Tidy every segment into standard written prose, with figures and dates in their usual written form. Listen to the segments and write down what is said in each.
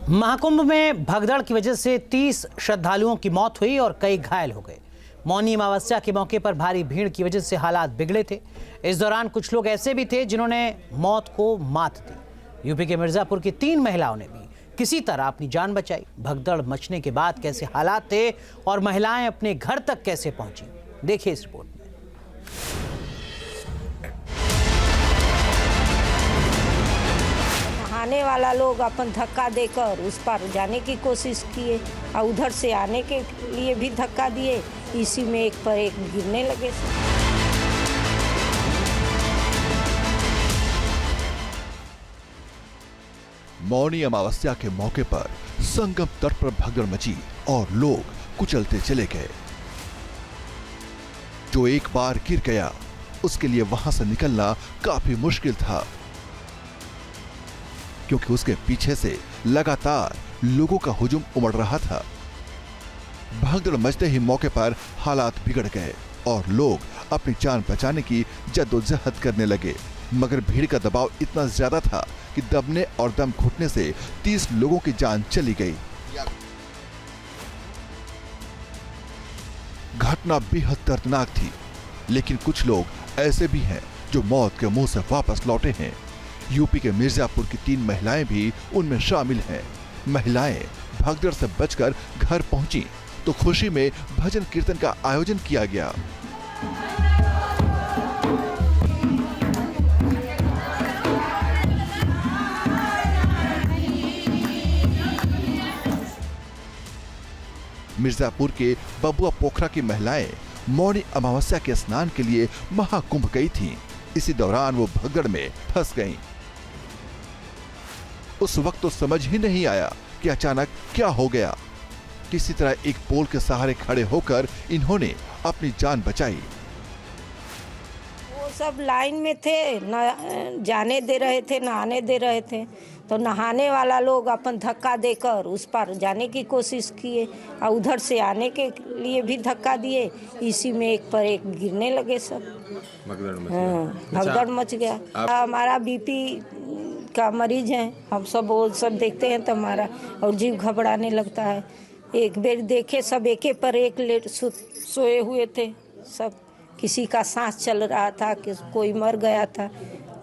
महाकुंभ में भगदड़ की वजह से 30 श्रद्धालुओं की मौत हुई और कई घायल हो गए। मौनी अमावस्या के मौके पर भारी भीड़ की वजह से हालात बिगड़े थे। इस दौरान कुछ लोग ऐसे भी थे जिन्होंने मौत को मात दी। यूपी के मिर्जापुर की 3 महिलाओं ने भी किसी तरह अपनी जान बचाई। भगदड़ मचने के बाद कैसे हालात थे और महिलाएं अपने घर तक कैसे पहुंची, देखिए इस रिपोर्ट में। आने वाला लोग अपन धक्का देकर उस पार जाने की कोशिश किए और उधर से आने के लिए भी धक्का दिए। इसी में एक पर एक गिरने लगे। मौनी अमावस्या के मौके पर संगम तट पर भगदड़ मची और लोग कुचलते चले गए। जो एक बार गिर गया उसके लिए वहां से निकलना काफी मुश्किल था, क्योंकि उसके पीछे से लगातार लोगों का हुजूम उमड़ रहा था। भगदड़ मचते ही मौके पर हालात बिगड़ गए और लोग अपनी जान बचाने की जद्दोजहद करने लगे, मगर भीड़ का दबाव इतना ज्यादा था कि दबने और दम घुटने से 30 लोगों की जान चली गई। घटना बेहद दर्दनाक थी, लेकिन कुछ लोग ऐसे भी हैं जो मौत के मुंह से वापस लौटे हैं। यूपी के मिर्जापुर की 3 महिलाएं भी उनमें शामिल हैं। महिलाएं भगदड़ से बचकर घर पहुंची तो खुशी में भजन कीर्तन का आयोजन किया गया। मिर्जापुर के बबुआ पोखरा की महिलाएं मौनी अमावस्या के स्नान के लिए महाकुंभ गई थीं। इसी दौरान वो भगदड़ में फंस गईं। उस वक्त तो समझ ही नहीं आया कि अचानक क्या हो गया। किसी तरह एक पोल के सहारे खड़े होकर इन्होंने अपनी जान बचाई। वो सब लाइन में थे, न जाने दे रहे थे न आने दे रहे थे। तो नहाने वाला लोग अपन धक्का देकर उस पार जाने की कोशिश किए और उधर से आने के लिए भी धक्का दिए। इसी में एक पर एक गिरने लगे। सब भगदड़ मच गया। हमारा बीपी का मरीज है, हम सब वो सब देखते हैं तो हमारा और जीव घबराने लगता है। एक बेर देखे सब एके पर एक लेट सोए हुए थे सब। किसी का सांस चल रहा था, कोई मर गया था,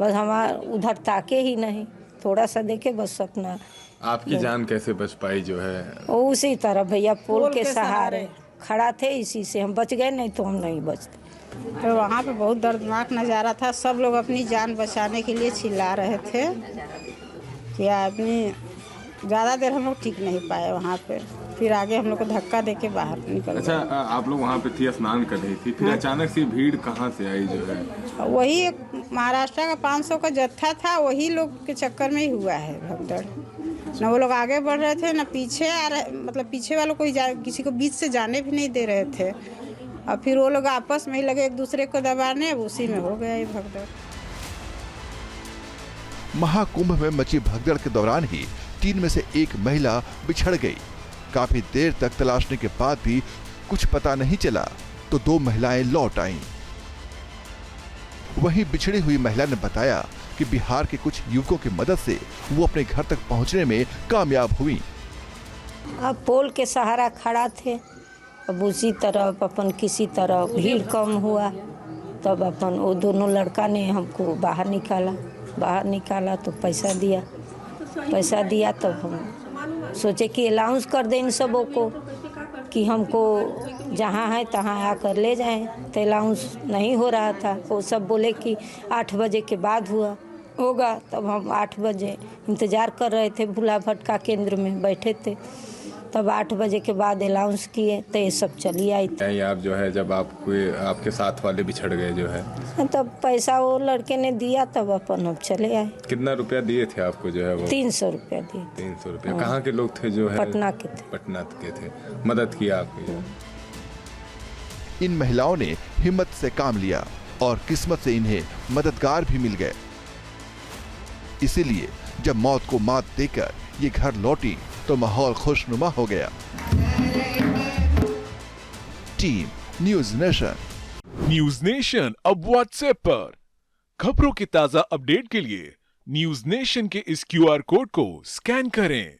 बस हमारा उधर ताके ही नहीं, थोड़ा सा देखे बस अपना। आपकी जान कैसे बच पाई जो है? उसी तरह भैया पोल के सहारे खड़ा थे, इसी से हम बच गए, नहीं तो हम नहीं बचते। तो वहाँ पे बहुत दर्दनाक नज़ारा था। सब लोग अपनी जान बचाने के लिए चिल्ला रहे थे कि अपनी ज़्यादा देर हम लोग टिक नहीं पाए वहाँ पे। फिर आगे हम लोग को धक्का देके बाहर निकल। अच्छा, आप लोग वहाँ पे थी, स्नान कर रही थी, फिर अचानक से भीड़ कहाँ से आई जो है? वही एक महाराष्ट्र का 500 का जत्था था, वही लोग के चक्कर में ही हुआ है भगदड़। न वो लोग आगे बढ़ रहे थे न पीछे आ रहे, मतलब पीछे वालों को किसी को बीच से जाने भी नहीं दे रहे थे। और फिर वो लोग आपस में ही लगे एक दूसरे को दबाने, उसी में हो गया ये भगदड़। महाकुंभ में मची भगदड़ के दौरान ही 3 में से एक महिला बिछड़ गई। काफी देर तक तलाशने के बाद भी कुछ पता नहीं चला तो 2 महिलाएं लौट आईं। वहीं बिछड़ी हुई महिला ने बताया कि बिहार के कुछ युवकों की मदद से वो अपने घर तक पहुंचने में कामयाब हुई। अब पोल के सहारा खड़ा थे, अब उसी तरफ अपन किसी तरह भीड़ कम हुआ, तब अपन वो दोनों लड़का ने हमको बाहर निकाला तो पैसा दिया तब हम सोचे कि अलाउंस कर दें इन सबों को कि हमको जहाँ है तहाँ आकर ले जाएं। तो अलाउंस नहीं हो रहा था। वो सब बोले कि 8 बजे के बाद होगा। तब हम 8 बजे इंतज़ार कर रहे थे, भूला भटका केंद्र में बैठे थे। तब 8 बजे के बाद अलाउंस किए तो ये सब चली आई थी। आप जो है जब आपके साथ वाले बिछड़ गए जो है, तब पैसा वो लड़के ने दिया, तब अपन हम चले आए। कितना रुपया दिए थे आपको जो है वो? 300 रुपया दिए। 300 रुपया। कहाँ के लोग थे जो है? पटना के थे। पटना के थे। मदद किया आपकी? इन महिलाओं ने हिम्मत से काम लिया और किस्मत से इन्हें मददगार भी मिल गए। इसीलिए जब मौत को मात देकर ये घर लौटी तो माहौल खुशनुमा हो गया। Team news nation. News nation अब व्हाट्सएप पर खबरों की ताजा अपडेट के लिए न्यूज़ नेशन के इस QR कोड को स्कैन करें।